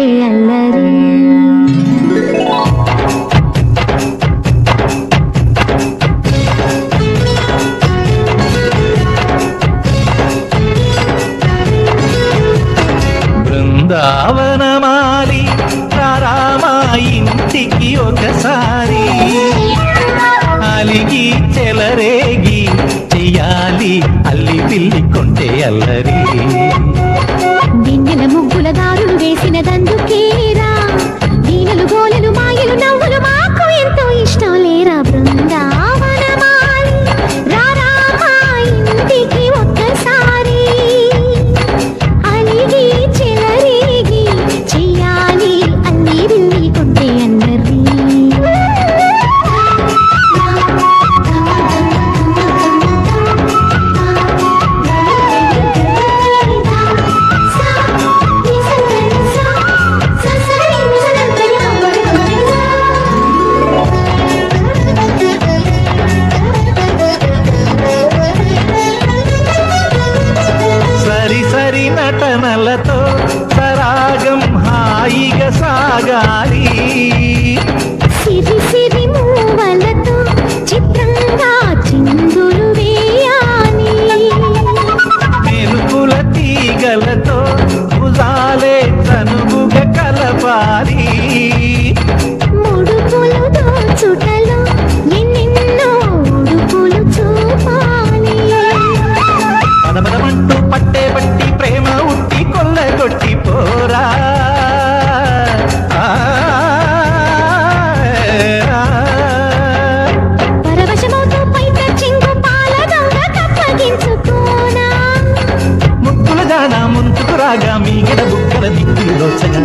కొంటే అల్లరి బృందావనమాలి రామా ఇంటికి ఒకసారి అలిగి చెలరేగి చెయ్యాలి అల్లి పిల్లి కొంటే అల్లరి వెన్నెల ముగ్గుల దారులు వేసినదందుకేరా దీనులు గోలెలు మాయలు నవ్వులు మాకు ఎంతో ఇష్టం లేరా బృందావనమాలి రామా ఇంటికి ఒక్కసారి అలిగి చెలరేగి చెయ్యాలి అల్లి బిల్లి కొంటే అల్లరి సరి నటనలతో సరాగం హాయిగా సాగాలి సిరి సిరి మూవలతో చిత్రంగా చిందులు వేయాలి మెరుపుల తీగలతో భుజాలే తనువుగా కలపాలి ముడుపులు దోచుటలో ఎన్నెన్నో ఉడుపులు చూపాలి పదపదమంటూ పట్టే బట్టి ప్రేమ ఉట్టి కొల్లగొట్టి పోరా పరవశమవుతూ పైట చెంగు పాల దొంగ కప్పగించుకోనా ముక్కుల దానా ముందుకు రాగా మీగడ బుక్కల దిక్కులు దోచగా